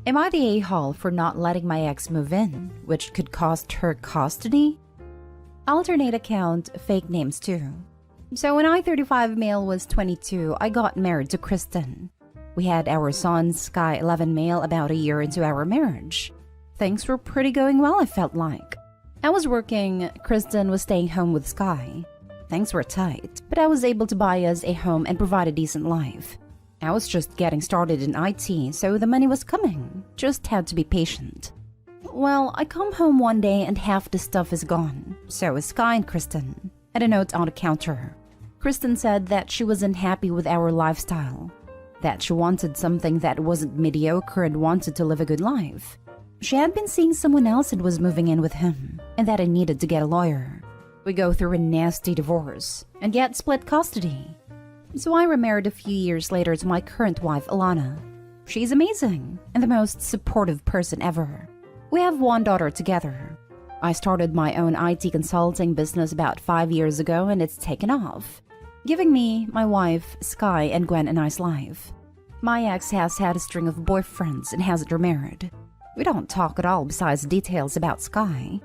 Am I the a-hole for not letting my ex move in, which could cost her custody? Alternate account, fake names too. So when I-35 male was 22, I got married to Kristen. We had our son, Sky 11 male, about a year into our marriage. Things were pretty going well, I felt like. I was working, Kristen was staying home with Sky. Things were tight, but I was able to buy us a home and provide a decent life. I was just getting started in IT, so the money was coming. Just had to be patient. Well, I come home one day and half the stuff is gone. So is Sky and Kristen. And a note on the counter. Kristen said that she wasn't happy with our lifestyle. That she wanted something that wasn't mediocre and wanted to live a good life. She had been seeing someone else and was moving in with him, and that I needed to get a lawyer. We go through a nasty divorce and get split custody. So I remarried a few years later to my current wife, Alana. She's amazing and the most supportive person ever. We have one daughter together. I started my own IT consulting business about 5 years ago and it's taken off, giving me, my wife, Sky, and Gwen a nice life. My ex has had a string of boyfriends and hasn't remarried. We don't talk at all besides details about Sky.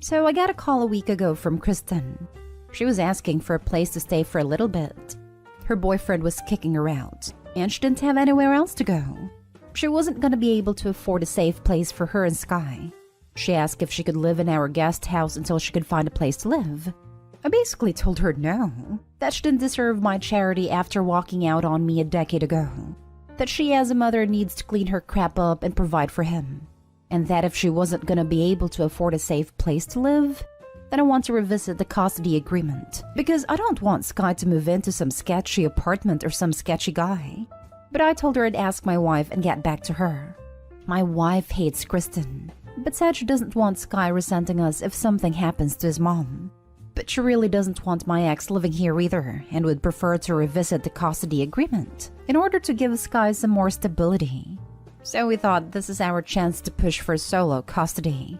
So I got a call a week ago from Kristen. She was asking for a place to stay for a little bit. Her boyfriend was kicking her out, and she didn't have anywhere else to go. She wasn't going to be able to afford a safe place for her and Sky. She asked if she could live in our guest house until she could find a place to live. I basically told her no, that she didn't deserve my charity after walking out on me a decade ago, that she as a mother needs to clean her crap up and provide for him, and that if she wasn't going to be able to afford a safe place to live, then I want to revisit the custody agreement, because I don't want Sky to move into some sketchy apartment or some sketchy guy. But I told her I'd ask my wife and get back to her. My wife hates Kristen, but said she doesn't want Sky resenting us if something happens to his mom. But she really doesn't want my ex living here either and would prefer to revisit the custody agreement in order to give Sky some more stability. So we thought this is our chance to push for solo custody.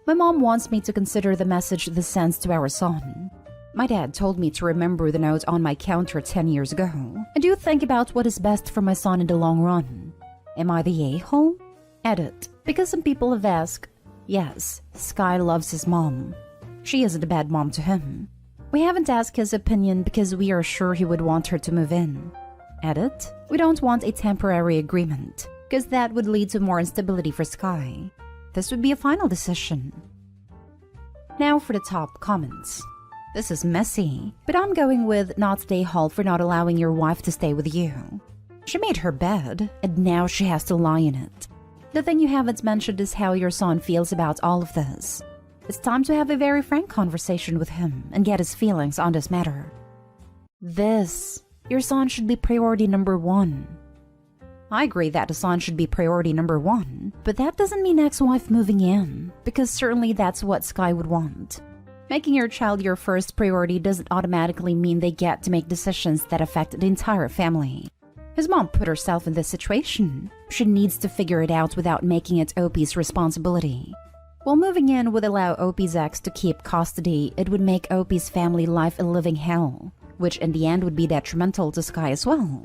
My mom wants me to consider the message this sends to our son. My dad told me to remember the note on my counter 10 years ago and do think about what is best for my son in the long run. Am I the a-hole? Edit. Because some people have asked, yes, Sky loves his mom. She isn't a bad mom to him. We haven't asked his opinion because we are sure he would want her to move in. Edit. We don't want a temporary agreement because that would lead to more instability for Sky. This would be a final decision. Now for the top comments. This is messy, but I'm going with not the a-hole for not allowing your wife to stay with you. She made her bed, and now she has to lie in it. The thing you haven't mentioned is how your son feels about all of this. It's time to have a very frank conversation with him and get his feelings on this matter. Your son should be priority number 1. I agree that the son should be priority number 1, but that doesn't mean ex-wife moving in, because certainly that's what Sky would want. Making your child your first priority doesn't automatically mean they get to make decisions that affect the entire family. His mom put herself in this situation. She needs to figure it out without making it OP's responsibility. While moving in would allow OP's ex to keep custody, it would make OP's family life a living hell, which in the end would be detrimental to Sky as well.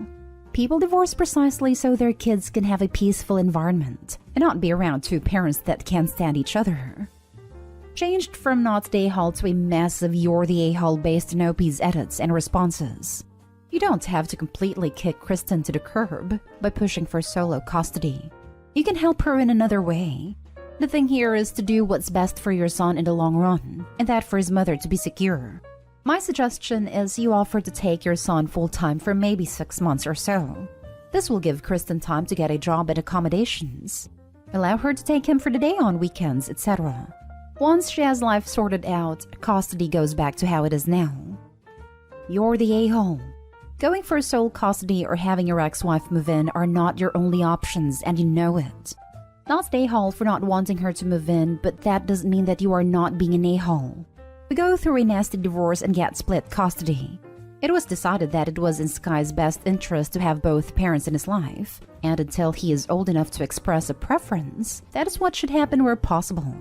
People divorce precisely so their kids can have a peaceful environment and not be around two parents that can't stand each other. Changed from not the a-hole to a massive you're the a-hole based on OP's edits and responses. You don't have to completely kick Kristen to the curb by pushing for solo custody. You can help her in another way. The thing here is to do what's best for your son in the long run, and that for his mother to be secure. My suggestion is you offer to take your son full-time for maybe 6 months or so. This will give Kristen time to get a job and accommodations. Allow her to take him for the day on weekends, etc. Once she has life sorted out, custody goes back to how it is now. You're the a-hole. Going for sole custody or having your ex-wife move in are not your only options, and you know it. Not the a-hole for not wanting her to move in, but that doesn't mean that you are not being an a-hole. We go through a nasty divorce and get split custody. It was decided that it was in Sky's best interest to have both parents in his life, and until he is old enough to express a preference, that is what should happen where possible.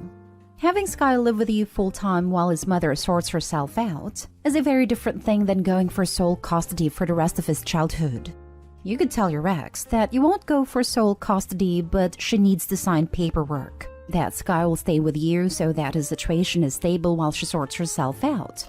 Having Sky live with you full-time while his mother sorts herself out is a very different thing than going for sole custody for the rest of his childhood. You could tell your ex that you won't go for sole custody, but she needs to sign paperwork. That Sky will stay with you so that his situation is stable while she sorts herself out.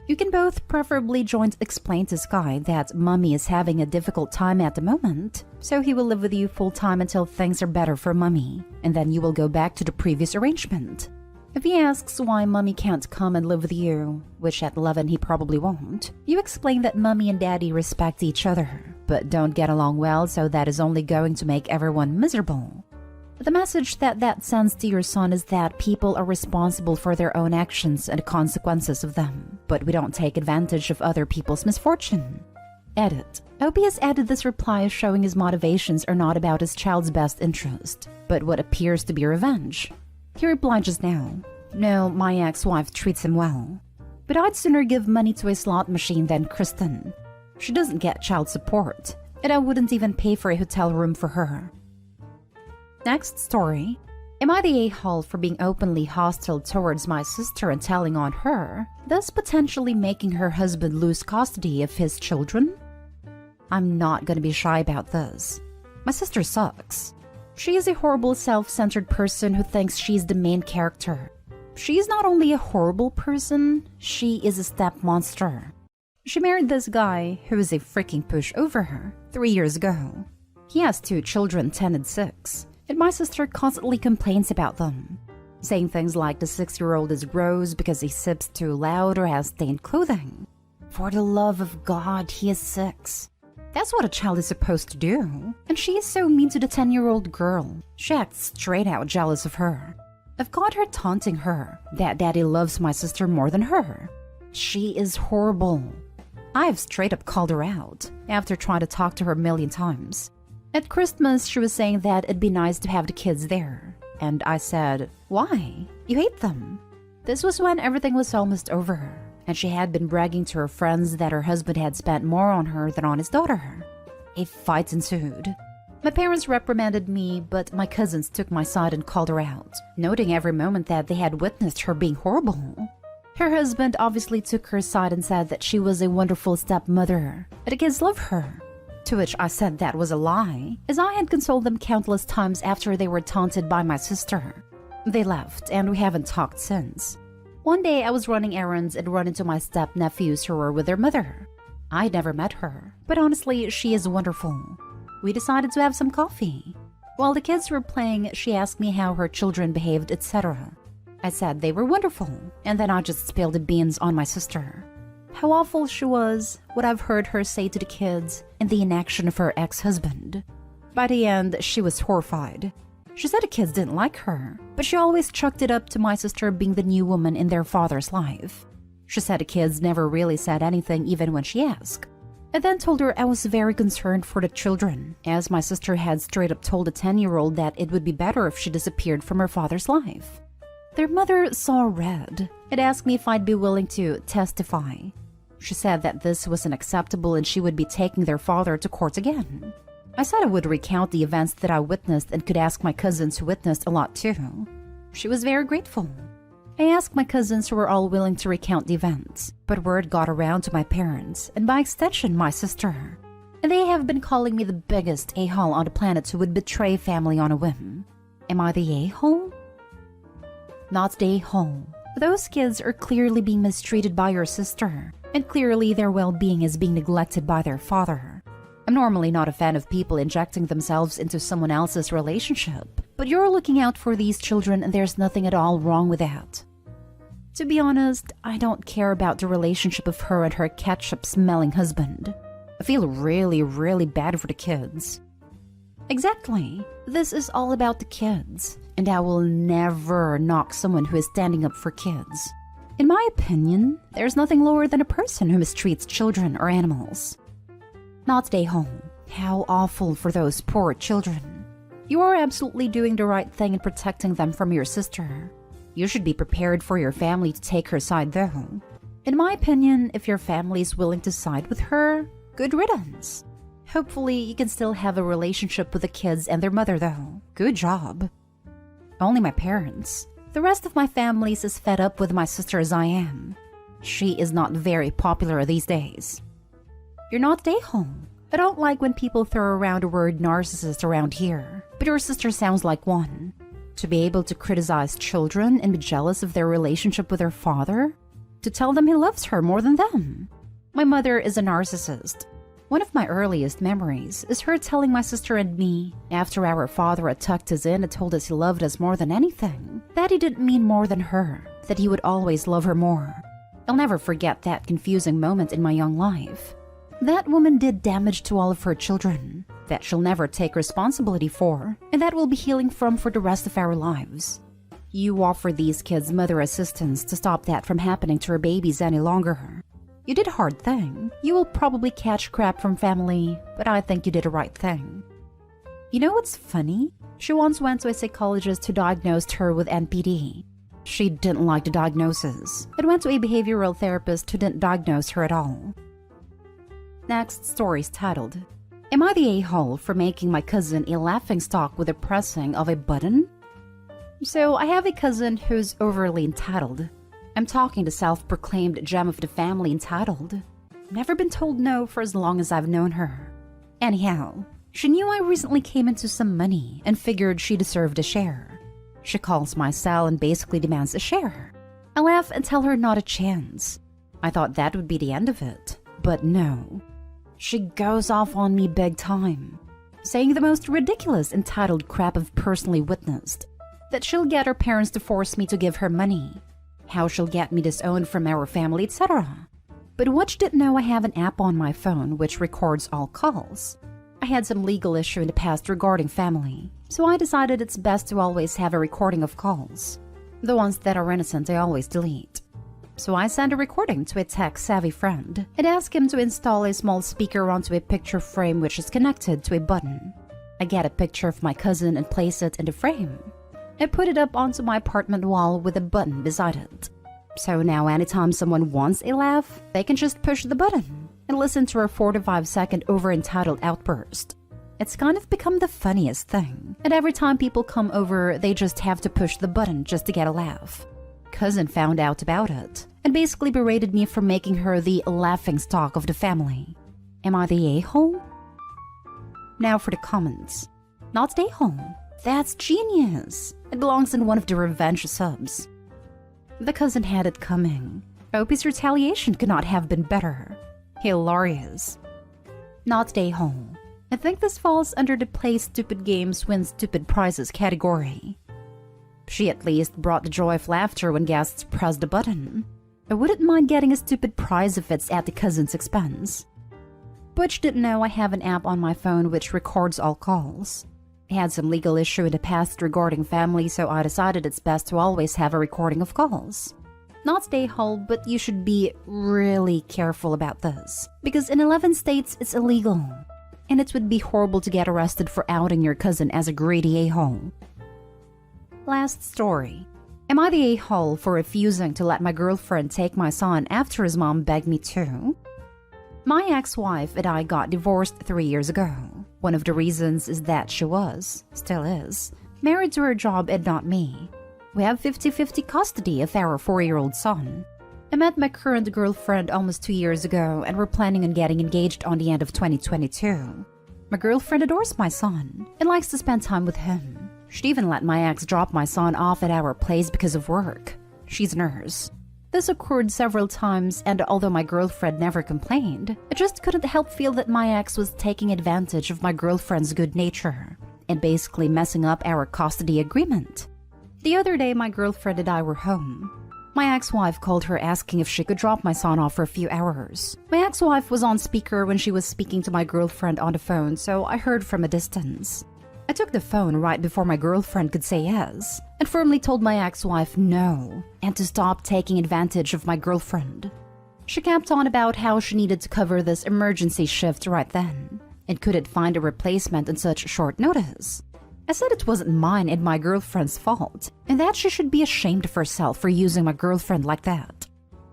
You can both preferably joint explain to Sky that Mummy is having a difficult time at the moment, so he will live with you full-time until things are better for Mummy, and then you will go back to the previous arrangement. If he asks why Mummy can't come and live with you, which at 11 he probably won't, you explain that Mummy and Daddy respect each other, but don't get along well, so that is only going to make everyone miserable. The message that sends to your son is that people are responsible for their own actions and the consequences of them, but we don't take advantage of other people's misfortune. Edit. OP has added this reply showing his motivations are not about his child's best interest, but what appears to be revenge. He replied just now, "No, my ex-wife treats him well, but I'd sooner give money to a slot machine than Kristen. She doesn't get child support, and I wouldn't even pay for a hotel room for her." Next story. Am I the a-hole for being openly hostile towards my sister and telling on her, thus potentially making her husband lose custody of his children? I'm not gonna be shy about this. My sister sucks. She is a horrible self-centered person who thinks she's the main character. She is not only a horrible person, she is a step monster. She married this guy who is a freaking pushover 3 years ago. He has 2 children, 10 and 6. And my sister constantly complains about them, saying things like the 6-year-old is gross because he sips too loud or has stained clothing. For the love of God, he is 6. That's what a child is supposed to do. And she is so mean to the 10-year-old girl. She acts straight out jealous of her. I've caught her taunting her that Daddy loves my sister more than her. She is horrible. I've straight up called her out after trying to talk to her a million times. At Christmas, she was saying that it'd be nice to have the kids there. And I said, "Why? You hate them." This was when everything was almost over, and she had been bragging to her friends that her husband had spent more on her than on his daughter. A fight ensued. My parents reprimanded me, but my cousins took my side and called her out, noting every moment that they had witnessed her being horrible. Her husband obviously took her side and said that she was a wonderful stepmother, and the kids love her. To which I said that was a lie, as I had consoled them countless times after they were taunted by my sister. They left, and we haven't talked since. One day I was running errands and run into my step-nephews who were with their mother. I'd never met her, but honestly, she is wonderful. We decided to have some coffee. While the kids were playing, she asked me how her children behaved, etc. I said they were wonderful, and then I just spilled the beans on my sister. How awful she was, what I've heard her say to the kids, and the inaction of her ex-husband. By the end, she was horrified. She said the kids didn't like her, but she always chucked it up to my sister being the new woman in their father's life. She said the kids never really said anything even when she asked. I then told her I was very concerned for the children, as my sister had straight up told the 10-year-old that it would be better if she disappeared from her father's life. Their mother saw red and asked me if I'd be willing to testify. She said that this was unacceptable and she would be taking their father to court again. I said I would recount the events that I witnessed and could ask my cousins who witnessed a lot too. She was very grateful. I asked my cousins who were all willing to recount the events, but word got around to my parents, and by extension my sister. And they have been calling me the biggest a-hole on the planet who would betray family on a whim. Am I the a-hole? Not the a-hole. Those kids are clearly being mistreated by your sister, and clearly their well-being is being neglected by their father. I'm normally not a fan of people injecting themselves into someone else's relationship, but you're looking out for these children and there's nothing at all wrong with that. To be honest, I don't care about the relationship of her and her ketchup-smelling husband. I feel really bad for the kids. Exactly. This is all about the kids, and I will never knock someone who is standing up for kids. In my opinion, there's nothing lower than a person who mistreats children or animals. Not stay home. How awful for those poor children. You are absolutely doing the right thing in protecting them from your sister. You should be prepared for your family to take her side though. In my opinion, if your family is willing to side with her, good riddance. Hopefully, you can still have a relationship with the kids and their mother though. Good job. Only my parents. The rest of my family is as fed up with my sister as I am. She is not very popular these days. You're not a-hole. I don't like when people throw around the word narcissist around here, but your sister sounds like one. To be able to criticize children and be jealous of their relationship with their father? To tell them he loves her more than them? My mother is a narcissist. One of my earliest memories is her telling my sister and me, after our father had tucked us in and told us he loved us more than anything, that he didn't mean more than her, that he would always love her more. I'll never forget that confusing moment in my young life. That woman did damage to all of her children, that she'll never take responsibility for, and that we'll be healing from for the rest of our lives. You offer these kids mother assistance to stop that from happening to her babies any longer. You did a hard thing. You will probably catch crap from family, but I think you did the right thing. You know what's funny? She once went to a psychologist who diagnosed her with NPD. She didn't like the diagnosis, and went to a behavioral therapist who didn't diagnose her at all. Next story's titled, Am I the a-hole for making my cousin a laughingstock with the pressing of a button? So I have a cousin who's overly entitled. I'm talking the self-proclaimed gem of the family entitled. Never been told no for as long as I've known her. Anyhow, she knew I recently came into some money and figured she deserved a share. She calls my cell and basically demands a share. I laugh and tell her not a chance. I thought that would be the end of it, but no. She goes off on me big time, saying the most ridiculous entitled crap I've personally witnessed. That she'll get her parents to force me to give her money, how she'll get me disowned from our family, etc. But what she didn't know, I have an app on my phone which records all calls. I had some legal issue in the past regarding family, so I decided it's best to always have a recording of calls. The ones that are innocent I always delete. So I send a recording to a tech-savvy friend and ask him to install a small speaker onto a picture frame which is connected to a button. I get a picture of my cousin and place it in the frame. I put it up onto my apartment wall with a button beside it. So now anytime someone wants a laugh, they can just push the button and listen to her 4-5-second over-entitled outburst. It's kind of become the funniest thing, and every time people come over, they just have to push the button just to get a laugh. Cousin found out about it and basically berated me for making her the laughingstock of the family. Am I the a-hole? Now for the comments. Not the a-hole. That's genius. It belongs in one of the revenge subs. The cousin had it coming. Hope his retaliation could not have been better. Hilarious. Not the a-hole. I think this falls under the play stupid games win stupid prizes category. She at least brought the joy of laughter when guests pressed the button. I wouldn't mind getting a stupid prize if it's at the cousin's expense. Butch didn't know I have an app on my phone which records all calls. I had some legal issue in the past regarding family, so I decided it's best to always have a recording of calls. Not the a-hole, but you should be really careful about this, because in 11 states it's illegal. And it would be horrible to get arrested for outing your cousin as a greedy a-hole. Last story. Am I the a-hole for refusing to let my girlfriend take my son after his mom begged me to? My ex-wife and I got divorced 3 years ago. One of the reasons is that she was, still is, married to her job and not me. We have 50-50 custody of our 4-year-old son. I met my current girlfriend almost 2 years ago and we're planning on getting engaged on the end of 2022. My girlfriend adores my son and likes to spend time with him. She'd even let my ex drop my son off at our place because of work. She's a nurse. This occurred several times, and although my girlfriend never complained, I just couldn't help feel that my ex was taking advantage of my girlfriend's good nature and basically messing up our custody agreement. The other day, my girlfriend and I were home. My ex-wife called her asking if she could drop my son off for a few hours. My ex-wife was on speaker when she was speaking to my girlfriend on the phone, so I heard from a distance. I took the phone right before my girlfriend could say yes, and firmly told my ex-wife no, and to stop taking advantage of my girlfriend. She kept on about how she needed to cover this emergency shift right then, and couldn't find a replacement on such short notice. I said it wasn't mine and my girlfriend's fault, and that she should be ashamed of herself for using my girlfriend like that.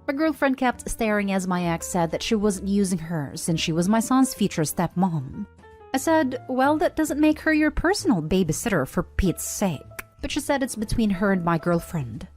My girlfriend kept staring as my ex said that she wasn't using her since she was my son's future stepmom. I said, well, that doesn't make her your personal babysitter for Pete's sake. But she said it's between her and my girlfriend.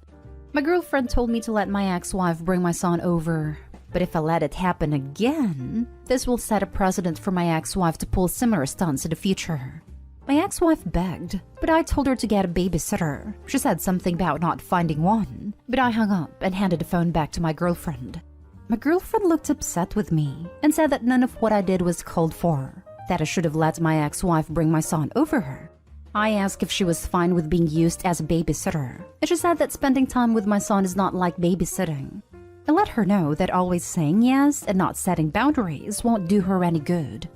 My girlfriend told me to let my ex-wife bring my son over, But if I let it happen again, this will set a precedent for my ex-wife to pull similar stunts in the future. My ex-wife begged, but I told her to get a babysitter. She said something about not finding one, but I hung up and handed the phone back to my girlfriend. My girlfriend looked upset with me and said that none of what I did was called for, that I should have let my ex-wife bring my son over her. I asked if she was fine with being used as a babysitter, and she said that spending time with my son is not like babysitting. I let her know that always saying yes and not setting boundaries won't do her any good.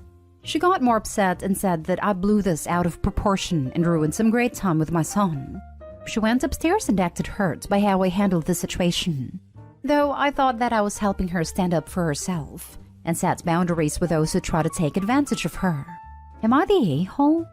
She got more upset and said that I blew this out of proportion and ruined some great time with my son. She went upstairs and acted hurt by how I handled the situation, though I thought that I was helping her stand up for herself and set boundaries with those who try to take advantage of her. Am I the a-hole?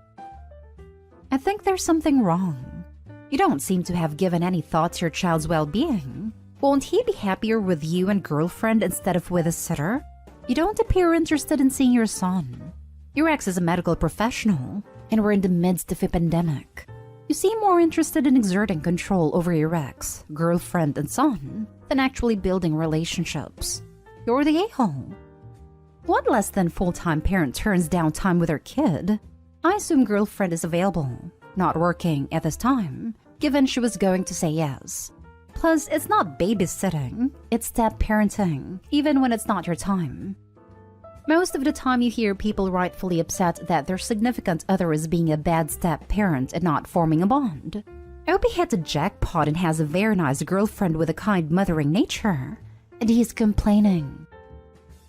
I think there's something wrong. You don't seem to have given any thought to your child's well-being. Won't he be happier with you and girlfriend instead of with a sitter? You don't appear interested in seeing your son. Your ex is a medical professional, and we're in the midst of a pandemic. You seem more interested in exerting control over your ex, girlfriend, and son than actually building relationships. You're the a-hole. What less than full-time parent turns down time with their kid? I assume girlfriend is available, not working at this time, given she was going to say yes. Plus, it's not babysitting, it's step-parenting, even when it's not your time. Most of the time you hear people rightfully upset that their significant other is being a bad step-parent and not forming a bond. I hope he hits a jackpot and has a very nice girlfriend with a kind mothering nature, and he's complaining.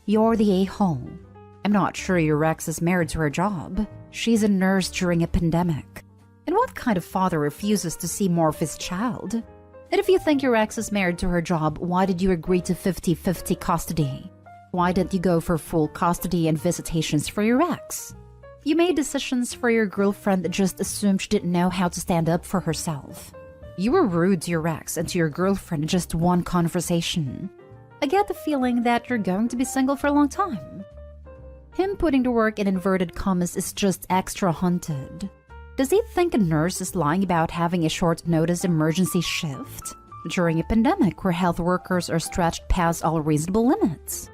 You're the a-hole. I'm not sure your ex is married to her job. She's a nurse during a pandemic. And what kind of father refuses to see more of his child? And if you think your ex is married to her job, why did you agree to 50-50 custody? Why didn't you go for full custody and visitations for your ex? You made decisions for your girlfriend that just assumed she didn't know how to stand up for herself. You were rude to your ex and to your girlfriend in just one conversation. I get the feeling that you're going to be single for a long time. Him putting to work in inverted commas is just extra hunted. Does he think a nurse is lying about having a short notice emergency shift during a pandemic where health workers are stretched past all reasonable limits?